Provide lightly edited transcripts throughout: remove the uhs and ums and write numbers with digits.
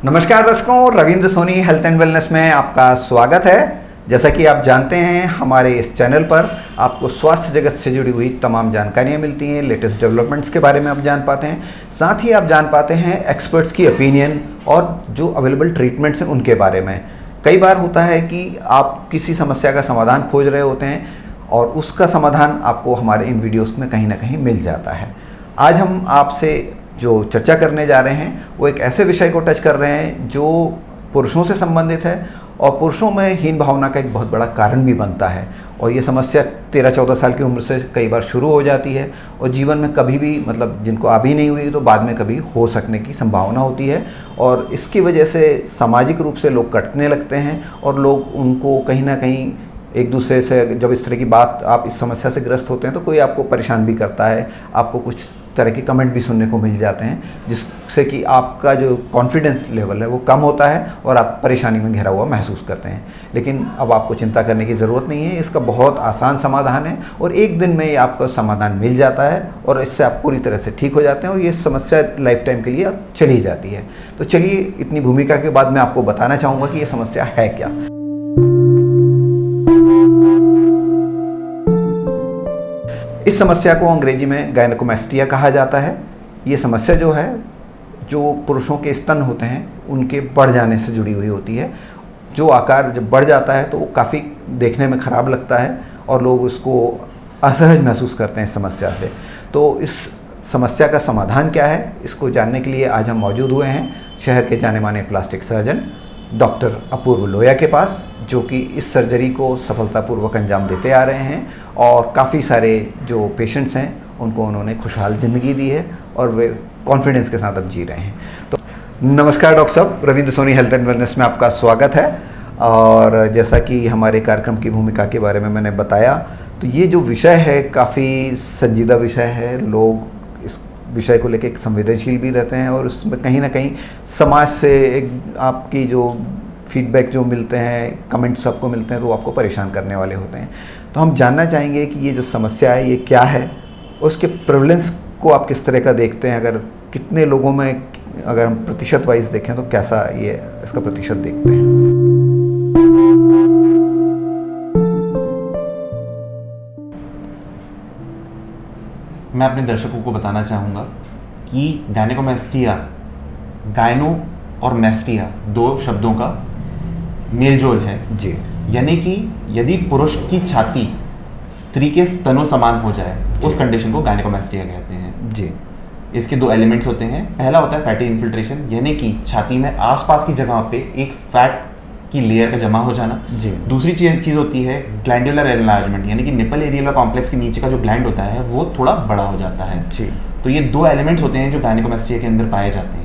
नमस्कार दर्शकों, Ravindra Soni health and wellness में आपका स्वागत है। जैसा कि आप जानते हैं, हमारे इस चैनल पर आपको स्वास्थ्य जगत से जुड़ी हुई तमाम जानकारियाँ मिलती हैं। लेटेस्ट डेवलपमेंट्स के बारे में आप जान पाते हैं, साथ ही आप जान पाते हैं एक्सपर्ट्स की ओपिनियन और जो अवेलेबल ट्रीटमेंट्स हैं उनके बारे में। कई बार होता है कि आप किसी समस्या का समाधान खोज रहे होते हैं और उसका समाधान आपको हमारे इन वीडियोज़ में कहीं ना कहीं मिल जाता है। आज हम आपसे जो चर्चा करने जा रहे हैं वो एक ऐसे विषय को टच कर रहे हैं जो पुरुषों से संबंधित है और पुरुषों में हीन भावना का एक बहुत बड़ा कारण भी बनता है। और ये समस्या 13-14 साल की उम्र से कई बार शुरू हो जाती है और जीवन में कभी भी जिनको अभी नहीं हुई तो बाद में कभी हो सकने की संभावना होती है। और इसकी वजह से सामाजिक रूप से लोग कटने लगते हैं और लोग उनको कहीं ना कहीं एक दूसरे से, जब इस तरह की बात आप इस समस्या से ग्रस्त होते हैं तो कोई आपको परेशान भी करता है, आपको कुछ तरह के कमेंट भी सुनने को मिल जाते हैं जिससे कि आपका जो कॉन्फिडेंस लेवल है वो कम होता है और आप परेशानी में घिरा हुआ महसूस करते हैं। लेकिन अब आपको चिंता करने की ज़रूरत नहीं है, इसका बहुत आसान समाधान है और एक दिन में ये आपको समाधान मिल जाता है और इससे आप पूरी तरह से ठीक हो जाते हैं और ये समस्या लाइफ टाइम के लिए चली जाती है। तो चलिए, इतनी भूमिका के बाद मैं आपको बताना चाहूँगा कि ये समस्या है क्या। इस समस्या को अंग्रेजी में गायनेकोमेस्टिया कहा जाता है। ये समस्या जो है, जो पुरुषों के स्तन होते हैं उनके बढ़ जाने से जुड़ी हुई होती है। जो आकार जब बढ़ जाता है तो वो काफ़ी देखने में ख़राब लगता है और लोग उसको असहज महसूस करते हैं इस समस्या से। तो इस समस्या का समाधान क्या है, इसको जानने के लिए आज हम मौजूद हुए हैं शहर के जाने माने प्लास्टिक सर्जन डॉक्टर अपूर्व लोया के पास, जो कि इस सर्जरी को सफलतापूर्वक अंजाम देते आ रहे हैं और काफ़ी सारे जो पेशेंट्स हैं उनको उन्होंने खुशहाल ज़िंदगी दी है और वे कॉन्फिडेंस के साथ अब जी रहे हैं। तो नमस्कार डॉक्टर साहब, Ravindra Soni health and wellness में आपका स्वागत है। और जैसा कि हमारे कार्यक्रम की भूमिका के बारे में मैंने बताया, तो ये जो विषय है काफ़ी संजीदा विषय है। लोग इस विषय को लेकर संवेदनशील भी रहते हैं और उसमें कहीं ना कहीं समाज से एक आपकी जो फीडबैक जो मिलते हैं, कमेंट्स आपको मिलते हैं, तो वो आपको परेशान करने वाले होते हैं। तो हम जानना चाहेंगे कि ये जो समस्या है ये क्या है, उसके प्रेवलेंस को आप किस तरह का देखते हैं। अगर कितने लोगों में, अगर हम प्रतिशत वाइज देखें तो कैसा ये इसका प्रतिशत देखते हैं। मैं अपने दर्शकों को बताना चाहूँगा कि गायनेकोमेस्टिया, गायनो और मेस्टिया दो शब्दों का मेलजोल है जी। यानी कि यदि पुरुष की छाती स्त्री के स्तनों समान हो जाए उस कंडीशन को गायनेकोमेस्टिया कहते हैं जी। इसके दो एलिमेंट्स होते हैं। पहला होता है फैटी इन्फिल्ट्रेशन, यानी कि छाती में आसपास की जगह पे एक फैट की लेयर का जमा हो जाना जी। दूसरी चीज़ होती है ग्लैंडुलर एनलार्जमेंट, यानी कि निपल एरियल कॉम्प्लेक्स के नीचे का जो ग्लैंड होता है वो थोड़ा बड़ा हो जाता है जी। तो ये दो एलिमेंट्स होते हैं जो गायनेकोमेस्टिया के अंदर पाए जाते हैं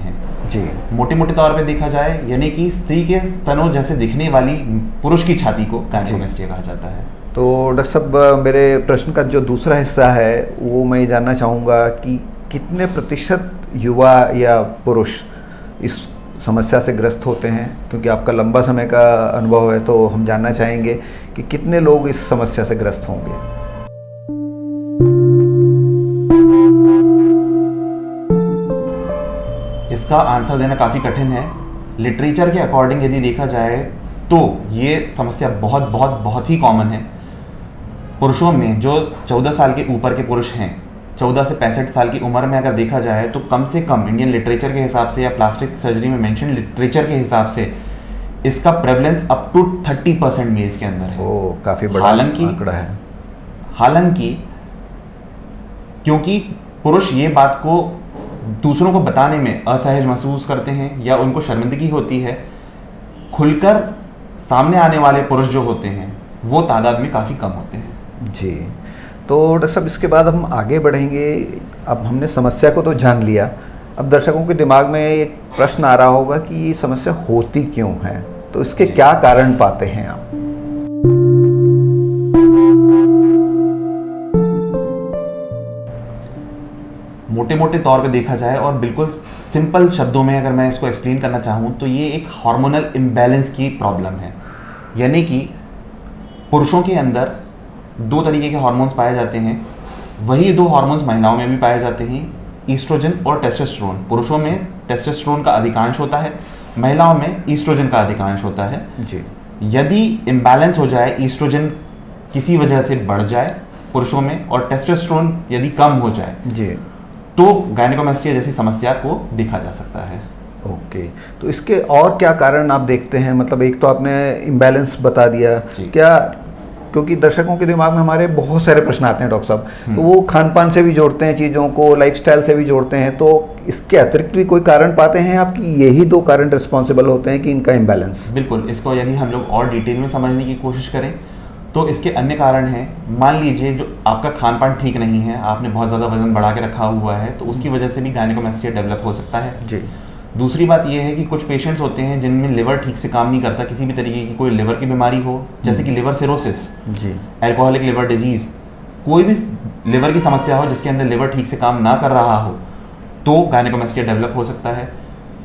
जी। मोटे मोटे तौर पे देखा जाए, यानी कि स्त्री के स्तनों जैसे दिखने वाली पुरुष की छाती को गायनेकोमेस्टिया कहा जाता है। तो डॉक्टर साहब, मेरे प्रश्न का जो दूसरा हिस्सा है वो मैं ये जानना चाहूँगा कि कितने प्रतिशत युवा या पुरुष इस समस्या से ग्रस्त होते हैं, क्योंकि आपका लंबा समय का अनुभव है तो हम जानना चाहेंगे कि कितने लोग इस समस्या से ग्रस्त होंगे। इसका आंसर देना काफ़ी कठिन है। लिटरेचर के अकॉर्डिंग यदि देखा जाए तो ये समस्या बहुत बहुत बहुत ही कॉमन है। पुरुषों में जो 14 साल के ऊपर के पुरुष हैं, 14 से 65 साल की उम्र में अगर देखा जाए तो कम से कम इंडियन लिटरेचर के हिसाब से या प्लास्टिक सर्जरी में मेंशन लिटरेचर के हिसाब से इसका प्रेवलेंस अप टू 30% मेल्स के अंदर है। ओ, काफ़ी बड़ा आंकड़ा है। हालांकि क्योंकि पुरुष ये बात को दूसरों को बताने में असहज महसूस करते हैं या उनको शर्मिंदगी होती है, खुलकर सामने आने वाले पुरुष जो होते हैं वो तादाद में काफ़ी कम होते हैं। जी। तो डॉक्टर साहब, इसके बाद हम आगे बढ़ेंगे। अब हमने समस्या को तो जान लिया, अब दर्शकों के दिमाग में एक प्रश्न आ रहा होगा कि ये समस्या होती क्यों है, तो इसके क्या कारण पाते हैं आप। मोटे मोटे तौर पे देखा जाए और बिल्कुल सिंपल शब्दों में अगर मैं इसको एक्सप्लेन करना चाहूँ तो ये एक हार्मोनल इम्बैलेंस की प्रॉब्लम है। यानी कि पुरुषों के अंदर दो तरीके के हार्मोन्स पाए जाते हैं, वही दो हार्मोन्स महिलाओं में भी पाए जाते हैं, ईस्ट्रोजन और टेस्टोस्टेरोन। पुरुषों में टेस्टोस्टेरोन का अधिकांश होता है महिलाओं में ईस्ट्रोजन का अधिकांश होता है। जी। यदि इम्बैलेंस हो जाए, ईस्ट्रोजन किसी वजह से बढ़ जाए पुरुषों में और टेस्टोस्टेरोन यदि कम हो जाए जी, तो गायनेकोमास्टिया जैसी समस्या को देखा जा सकता है। ओके। तो इसके और क्या कारण आप देखते हैं? मतलब एक तो आपने इम्बैलेंस बता दिया, क्या, क्योंकि दर्शकों के दिमाग में हमारे बहुत सारे प्रश्न आते हैं डॉक्टर साहब, तो वो खान पान से भी जोड़ते हैं चीज़ों को, लाइफस्टाइल से भी जोड़ते हैं, तो इसके अतिरिक्त भी कोई कारण पाते हैं आप कि यही दो कारण रिस्पॉन्सिबल होते हैं कि इनका इम्बैलेंस? बिल्कुल, इसको यदि हम लोग और डिटेल में समझने की कोशिश करें तो इसके अन्य कारण हैं। मान लीजिए जो आपका खान पान ठीक नहीं है, आपने बहुत ज़्यादा वजन बढ़ा के रखा हुआ है, तो उसकी वजह से भी गायनेकोमास्टिया डेवलप हो सकता है। जी। दूसरी बात यह है कि कुछ पेशेंट्स होते हैं जिनमें लिवर ठीक से काम नहीं करता, किसी भी तरीके की कोई लिवर की बीमारी हो, जैसे कि लिवर सिरोसिस, जी, अल्कोहलिक लिवर डिजीज, कोई भी लिवर की समस्या हो जिसके अंदर लिवर ठीक से काम ना कर रहा हो, तो गायनेकोमास्टिया डेवलप हो सकता है।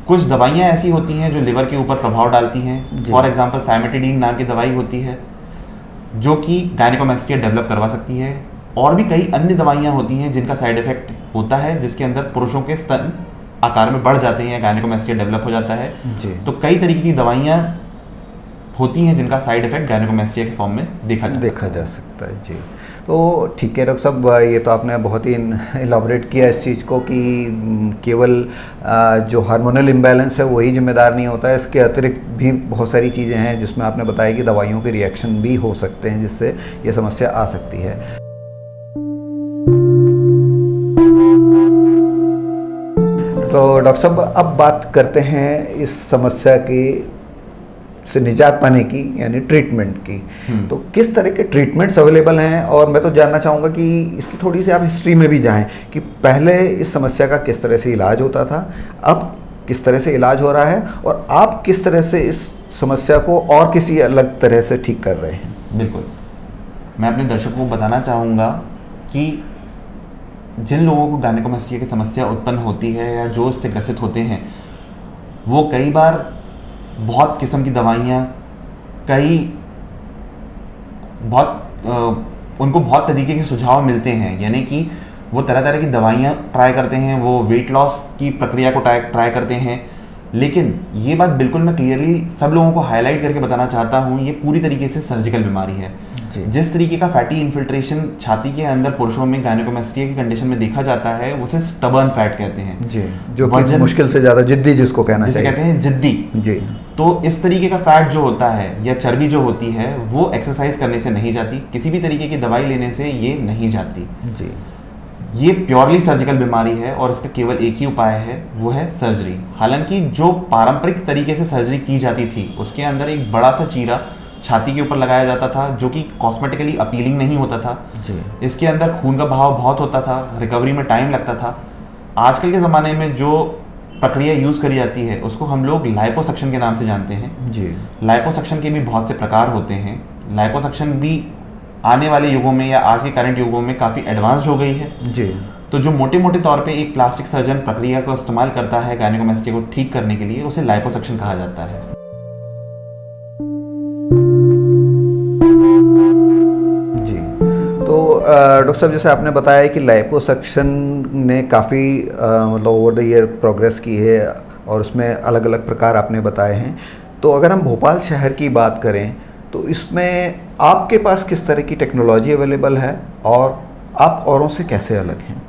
कुछ दवाइयाँ ऐसी होती हैं जो लिवर के ऊपर प्रभाव डालती हैं। फॉर एग्जाम्पल साइमेटिडीन नाम की दवाई होती है जो कि गायनेकोमास्टिया डेवलप करवा सकती है। और भी कई अन्य दवाइयाँ होती हैं जिनका साइड इफेक्ट होता है, जिसके अंदर पुरुषों के स्तन आकार में बढ़ जाते हैं या गायनेकोमास्टिया डेवलप हो जाता है। जी। तो कई तरीके की दवाइयाँ होती हैं जिनका साइड इफेक्ट गायनेकोमास्टिया के फॉर्म में देखा जा सकता है। जी। तो ठीक है डॉक्टर साहब, ये तो आपने बहुत ही इलाबोरेट किया इस चीज़ को कि केवल जो हार्मोनल इम्बैलेंस है वही जिम्मेदार नहीं होता है, इसके अतिरिक्त भी बहुत सारी चीज़ें हैं जिसमें आपने बताया कि दवाइयों के रिएक्शन भी हो सकते हैं जिससे ये समस्या आ सकती है। तो डॉक्टर साहब अब बात करते हैं इस समस्या की से निजात पाने की, यानी ट्रीटमेंट की। तो किस तरह के ट्रीटमेंट्स अवेलेबल हैं, और मैं तो जानना चाहूँगा कि इसकी थोड़ी सी आप हिस्ट्री में भी जाएं कि पहले इस समस्या का किस तरह से इलाज होता था, अब किस तरह से इलाज हो रहा है, और आप किस तरह से इस समस्या को और किसी अलग तरह से ठीक कर रहे हैं। बिल्कुल, मैं अपने दर्शकों को बताना चाहूँगा कि जिन लोगों को गायनेकोमास्टिया की समस्या उत्पन्न होती है या जो इससे ग्रसित होते हैं, वो कई बार बहुत किस्म की दवाइयाँ, उनको बहुत तरीके के सुझाव मिलते हैं, यानी कि वो तरह तरह की दवाइयाँ ट्राई करते हैं, वो वेट लॉस की प्रक्रिया को ट्राई करते हैं। लेकिन ये बात बिल्कुल मैं क्लियरली सब लोगों को हाईलाइट करके बताना चाहता हूँ, ये पूरी तरीके से सर्जिकल बीमारी है। जिस तरीके का फैटी इन्फिल्ट्रेशन छाती के अंदर पुरुषों में गायनेकोमास्टिया की कंडीशन में देखा जाता है, उसे स्टबर्न फैट कहते हैं जी, जो कि मुश्किल से ज़्यादा जिद्दी जिसको कहना चाहिए, कहते हैं जिद्दी जी। तो इस तरीके का फैट जो होता है या चर्बी जो होती है वो एक्सरसाइज करने से नहीं जाती, किसी भी तरीके की दवाई लेने से ये नहीं जाती जी। ये प्योरली सर्जिकल बीमारी है और इसका केवल एक ही उपाय है, वो है सर्जरी। हालांकि जो पारंपरिक तरीके से सर्जरी की जाती थी उसके अंदर एक बड़ा सा चीरा छाती के ऊपर लगाया जाता था जो कि कॉस्मेटिकली अपीलिंग नहीं होता था जी। इसके अंदर खून का बहाव बहुत होता था, रिकवरी में टाइम लगता था। आजकल के ज़माने में जो प्रक्रिया यूज़ करी जाती है उसको हम लोग लाइपोसक्शन के नाम से जानते हैं जी। लाइपोसक्शन के भी बहुत से प्रकार होते हैं। लाइपोसक्शन भी आने वाले युगों में या आज के करंट युगों में काफ़ी एडवांस्ड हो गई है जी। तो जो मोटे मोटे तौर पे एक प्लास्टिक सर्जन प्रक्रिया को इस्तेमाल करता है गायनेकोमास्टिया को ठीक करने के लिए, उसे लाइपोसक्शन कहा जाता है। जी। तो डॉक्टर साहब, जैसे आपने बताया कि लाइपोसक्शन ने काफ़ी मतलब ओवर द ईयर प्रोग्रेस की है और उसमें अलग अलग प्रकार आपने बताए हैं। तो अगर हम भोपाल शहर की बात करें तो इसमें आपके पास किस तरह की टेक्नोलॉजी अवेलेबल है और आप औरों से कैसे अलग हैं?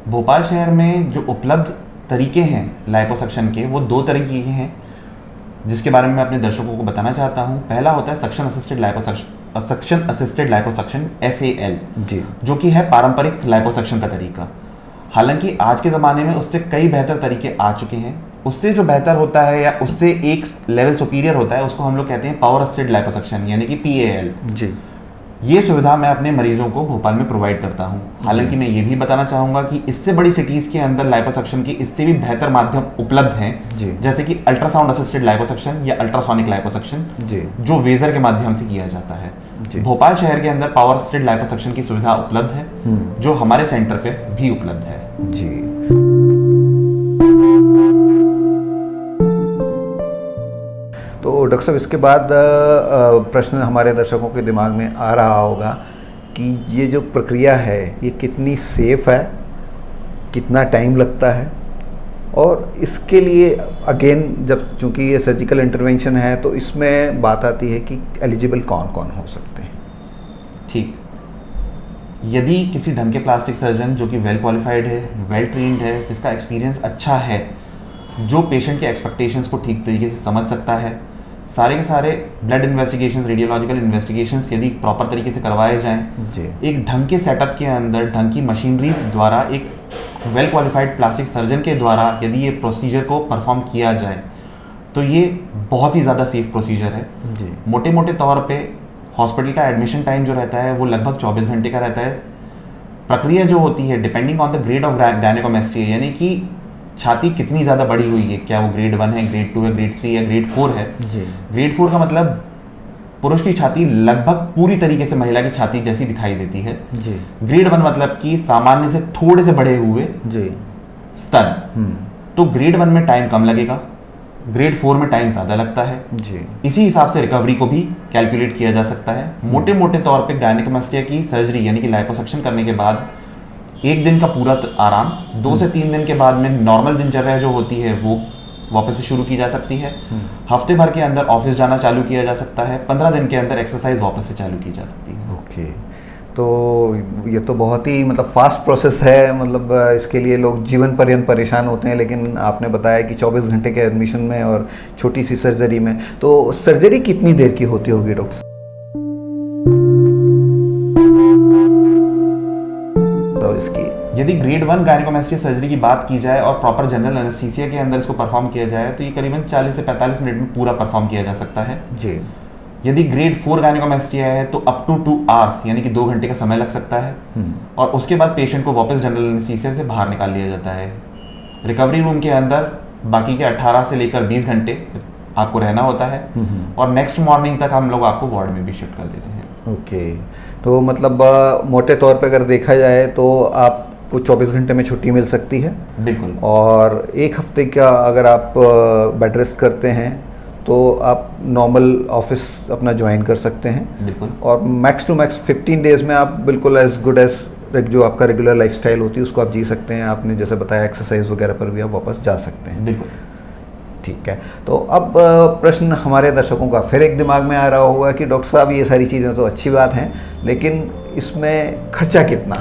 भोपाल शहर में जो उपलब्ध तरीके हैं लाइपोसक्शन के, वो दो तरीके के हैं जिसके बारे में मैं अपने दर्शकों को बताना चाहता हूं। पहला होता है सक्शन असिस्टेड लाइपोसक्शन SAL जी, जो कि है पारंपरिक लाइपोसक्शन का तरीका। हालांकि आज के ज़माने में उससे कई बेहतर तरीके आ चुके हैं। उससे जो बेहतर होता है या उससे एक लेवल सुपीरियर होता है उसको हम लोग कहते हैं पावर असिस्टेड लाइपोसक्शन यानी कि PAL जी। ये सुविधा मैं अपने मरीजों को भोपाल में प्रोवाइड करता हूँ। हालांकि मैं ये भी बताना चाहूँगा कि इससे बड़ी सिटीज़ के अंदर लाइपोसक्शन के इससे भी बेहतर माध्यम उपलब्ध हैं, जैसे कि अल्ट्रासाउंड असिस्टेड लाइपोसक्शन या अल्ट्रासोनिक लाइपोसक्शन जो वेजर के माध्यम से किया जाता है। भोपाल शहर के अंदर पावर असिस्टेड लाइपोसक्शन की सुविधा उपलब्ध है जो हमारे सेंटर पे भी उपलब्ध है जी। तो डॉक्टर साहब, इसके बाद प्रश्न हमारे दर्शकों के दिमाग में आ रहा होगा कि ये जो प्रक्रिया है ये कितनी सेफ है, कितना टाइम लगता है और इसके लिए अगेन जब चूंकि ये सर्जिकल इंटरवेंशन है तो इसमें बात आती है कि एलिजिबल कौन कौन हो सकते हैं। ठीक, यदि किसी ढंग के प्लास्टिक सर्जन जो कि वेल क्वालिफाइड है, वेल ट्रेन्ड है, जिसका एक्सपीरियंस अच्छा है, जो पेशेंट के एक्सपेक्टेशंस को ठीक तरीके से समझ सकता है, सारे के सारे ब्लड इन्वेस्टिगेशंस, रेडियोलॉजिकल इन्वेस्टिगेशंस यदि प्रॉपर तरीके से करवाए जाएं, एक ढंग के सेटअप के अंदर ढंग की मशीनरी द्वारा, एक वेल क्वालिफाइड प्लास्टिक सर्जन के द्वारा यदि ये प्रोसीजर को परफॉर्म किया जाए तो ये बहुत ही ज़्यादा सेफ प्रोसीजर है जी। मोटे मोटे तौर पे हॉस्पिटल का एडमिशन टाइम जो रहता है वो लगभग 24 घंटे का रहता है। प्रक्रिया जो होती है depending on the grade of gynaecomastia, यानी कि छाती कितनी ज़्यादा बड़ी हुई है, क्या वो ग्रेड 1 है, ग्रेड 2 है, ग्रेड 3 है, ग्रेड 4 है जी। ग्रेड 4 का मतलब पुरुष की छाती लगभग पूरी तरीके से महिला की छाती जैसी दिखाई देती है जी। ग्रेड 1 मतलब कि सामान्य से थोड़े से बढ़े हुए जी स्तन। तो ग्रेड 1 में टाइम कम लगेगा, ग्रेड 4 में टाइम ज़्यादा लगता है जी। इसी हिसाब से रिकवरी को भी कैलकुलेट किया जा सकता है। मोटे मोटे तौर पे गायनेकोमेस्टिया की सर्जरी यानी कि लाइपोसक्शन करने के बाद 1 दिन का पूरा आराम, 2 से 3 दिन के बाद में नॉर्मल दिनचर्या जो होती है वो वापस से शुरू की जा सकती है। हफ्ते भर के अंदर ऑफिस जाना चालू किया जा सकता है, 15 दिन के अंदर एक्सरसाइज वापस से चालू की जा सकती है। ओके, तो ये तो बहुत ही मतलब फास्ट प्रोसेस है, मतलब इसके लिए लोग जीवन पर्यंत परेशान होते हैं, लेकिन आपने बताया कि 24 घंटे के एडमिशन में और छोटी सी सर्जरी में, तो सर्जरी कितनी देर की होती होगी डॉक्टर? तो इसकी यदि ग्रेड 1 गायनेकोमेस्टिया सर्जरी की बात की जाए और प्रॉपर जनरल एनेस्थीसिया के अंदर इसको परफॉर्म किया जाए तो ये करीबन 40 से 45 मिनट में पूरा परफॉर्म किया जा सकता है जी। यदि ग्रेड 4 गायनेकोमेस्टिया है तो अप टू 2 आवर्स यानी कि 2 घंटे का समय लग सकता है और उसके बाद पेशेंट को वापस जनरल एनेस्थीसिया से बाहर निकाल लिया जाता है। रिकवरी रूम के अंदर बाकी के 18 से लेकर 20 घंटे आपको रहना होता है और नेक्स्ट मॉर्निंग तक हम लोग आपको वार्ड में भी शिफ्ट कर देते हैं। ओके, तो मतलब मोटे तौर पे अगर देखा जाए तो आपको 24 घंटे में छुट्टी मिल सकती है। बिल्कुल। और 1 हफ्ते का अगर आप बेड रेस्ट करते हैं तो आप नॉर्मल ऑफिस अपना ज्वाइन कर सकते हैं। बिल्कुल। और मैक्स टू मैक्स 15 डेज़ में आप बिल्कुल एज गुड एज जो आपका रेगुलर लाइफस्टाइल होती है उसको आप जी सकते हैं। आपने जैसे बताया एक्सरसाइज वगैरह पर भी आप वापस जा सकते हैं। बिल्कुल। ठीक है, तो अब प्रश्न हमारे दर्शकों का फिर एक दिमाग में आ रहा होगा कि डॉक्टर साहब ये सारी चीज़ें तो अच्छी बात हैं, लेकिन इसमें खर्चा कितना?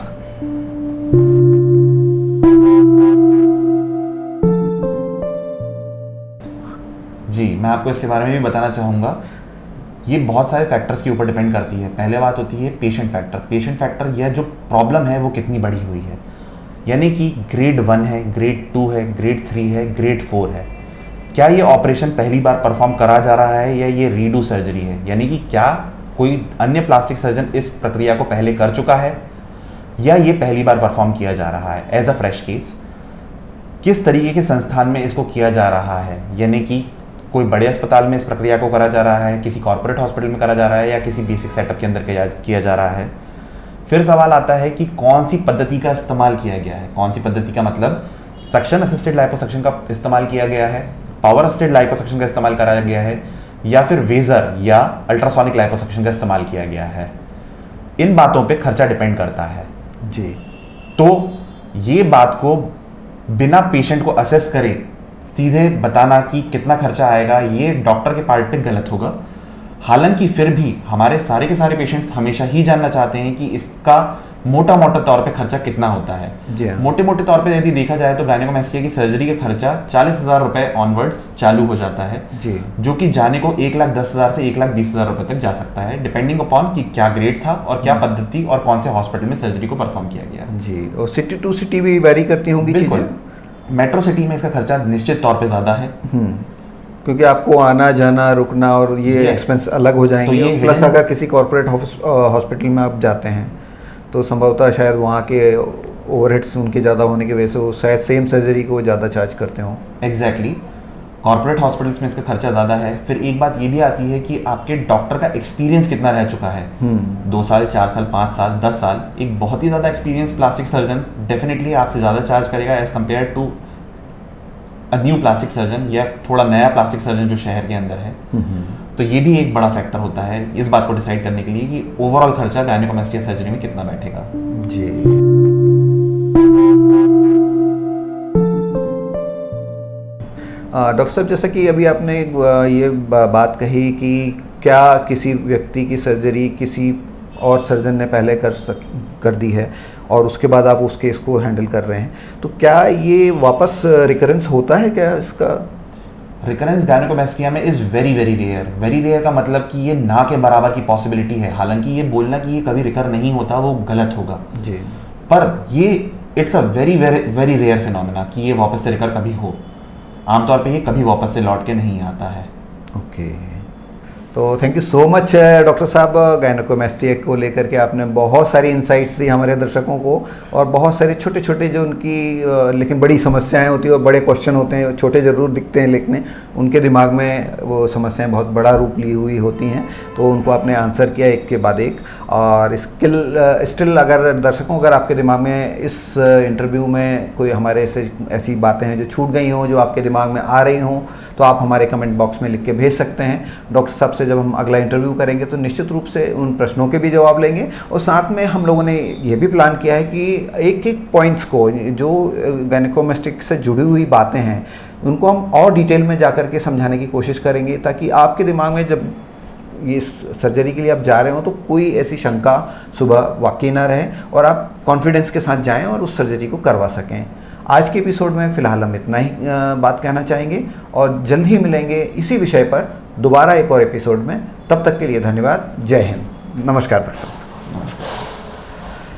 जी, मैं आपको इसके बारे में भी बताना चाहूँगा। ये बहुत सारे फैक्टर्स के ऊपर डिपेंड करती है। पहले बात होती है पेशेंट फैक्टर। पेशेंट फैक्टर यह जो प्रॉब्लम है वो कितनी बड़ी हुई है, यानी कि ग्रेड 1 है, ग्रेड 2 है, ग्रेड 3 है, ग्रेड 4 है। क्या ये ऑपरेशन पहली बार परफॉर्म करा जा रहा है या ये रीडू सर्जरी है, यानी कि क्या कोई अन्य प्लास्टिक सर्जन इस प्रक्रिया को पहले कर चुका है या ये पहली बार परफॉर्म किया जा रहा है एज अ फ्रेश केस। किस तरीके के संस्थान में इसको किया जा रहा है, यानी कि कोई बड़े अस्पताल में इस प्रक्रिया को करा जा रहा है, किसी कॉर्पोरेट हॉस्पिटल में करा जा रहा है या किसी बेसिक सेटअप के अंदर किया जा रहा है। फिर सवाल आता है कि कौन सी पद्धति का इस्तेमाल किया गया है। कौन सी पद्धति का मतलब सक्शन असिस्टेड लाइपोसक्शन का इस्तेमाल किया गया है, पावर असिस्टेड लाइपोसक्शन का इस्तेमाल कराया गया है या फिर वेजर या अल्ट्रासोनिक लाइपोसक्शन का इस्तेमाल किया गया है। इन बातों पे खर्चा डिपेंड करता है जी। तो ये बात को बिना पेशेंट को असेस करे सीधे बताना कि कितना खर्चा आएगा ये डॉक्टर के पार्ट पे गलत होगा। हालांकि फिर भी हमारे सारे के सारे पेशेंट्स हमेशा ही जानना चाहते हैं कि इसका मोटा मोटा तौर पे खर्चा कितना होता है। मोटे मोटे तौर पे यदि देखा जाए तो गायनेकोमेस्टिया की सर्जरी का खर्चा 40,000 रुपए ऑनवर्ड्स चालू हो जाता है जी। जो कि जाने को 1,10,000 से 1,20,000 रुपए तक जा सकता है, डिपेंडिंग अपॉन कि क्या ग्रेड था और क्या पद्धति और कौन से हॉस्पिटल में सर्जरी को परफॉर्म किया गया जी। और सिटी टू सिटी भी वेरी करती होंगी चीजें। मेट्रो सिटी में इसका खर्चा निश्चित तौर पे ज़्यादा है क्योंकि आपको आना जाना रुकना और ये एक्सपेंस अलग हो जाएंगे। तो प्लस अगर किसी कॉर्पोरेट हॉस्पिटल में आप जाते हैं तो संभवतः शायद वहाँ के ओवरहेड्स उनके ज़्यादा होने की वजह से वो शायद सेम सर्जरी को ज़्यादा चार्ज करते हों। एग्जैक्टली, कॉर्पोरेट हॉस्पिटल्स में इसका खर्चा ज़्यादा है। फिर एक बात ये भी आती है कि आपके डॉक्टर का एक्सपीरियंस कितना रह चुका है। 2 साल, 4 साल, 5 साल, 10 साल। एक बहुत ही ज़्यादा एक्सपीरियंस प्लास्टिक सर्जन डेफिनेटली आपसे ज़्यादा चार्ज करेगा as compare to a new plastic surgeon या थोड़ा नया प्लास्टिक सर्जन जो शहर के अंदर है। तो ये भी एक बड़ा फैक्टर होता है इस बात को डिसाइड करने के लिए कि ओवरऑल खर्चा गायनेकोमेस्टिया सर्जरी में कितना बैठेगा जी। डॉक्टर साहब, जैसा कि अभी आपने ये बात कही कि क्या किसी व्यक्ति की सर्जरी किसी और सर्जन ने पहले कर दी है और उसके बाद आप उस केस को हैंडल कर रहे हैं, तो क्या ये वापस रिकरेंस होता है क्या इसका? रिकरेंस गायनेकोमेस्टिया में is very very rare. Very rare का मतलब कि ये ना के बराबर की पॉसिबिलिटी है। हालांकि ये बोलना कि ये कभी रिकर नहीं होता वो गलत होगा जी, पर ये it's a very very very rare phenomena कि ये वापस से रिकर कभी हो। आमतौर पे ये कभी वापस से लौट के नहीं आता है। ओके, तो thank you so much doctor साहब, गायनेकोमेस्टिया को लेकर के आपने बहुत सारी इंसाइट्स दी हमारे दर्शकों को, और बहुत सारे छोटे छोटे जो उनकी लेकिन बड़ी समस्याएं होती हैं और बड़े क्वेश्चन होते हैं, छोटे ज़रूर दिखते हैं लेकिन उनके दिमाग में वो समस्याएं बहुत बड़ा रूप ली हुई होती हैं, तो उनको आपने आंसर किया एक के बाद एक। और स्टिल अगर दर्शकों, अगर आपके दिमाग में इस इंटरव्यू में कोई हमारे ऐसी बातें हैं जो छूट गई हों, जो आपके दिमाग में आ रही हों, तो आप हमारे कमेंट बॉक्स में लिख के भेज सकते हैं। डॉक्टर साहब से जब हम अगला इंटरव्यू करेंगे तो निश्चित रूप से उन प्रश्नों के भी जवाब लेंगे, और साथ में हम लोगों ने ये भी प्लान किया है कि एक एक पॉइंट्स को, जो गायनेकोमेस्टिक से जुड़ी हुई बातें हैं, उनको हम और डिटेल में जाकर के समझाने की कोशिश करेंगे, ताकि आपके दिमाग में जब ये सर्जरी के लिए आप जा रहे हो तो कोई ऐसी शंका सुबह वाकई ना रहे और आप कॉन्फिडेंस के साथ जाएं और उस सर्जरी को करवा सकें। आज के एपिसोड में फ़िलहाल हम इतना ही बात कहना चाहेंगे, और जल्द ही मिलेंगे इसी विषय पर दोबारा एक और एपिसोड में। तब तक के लिए धन्यवाद। जय हिंद। नमस्कार दर्शक। नमस्कार।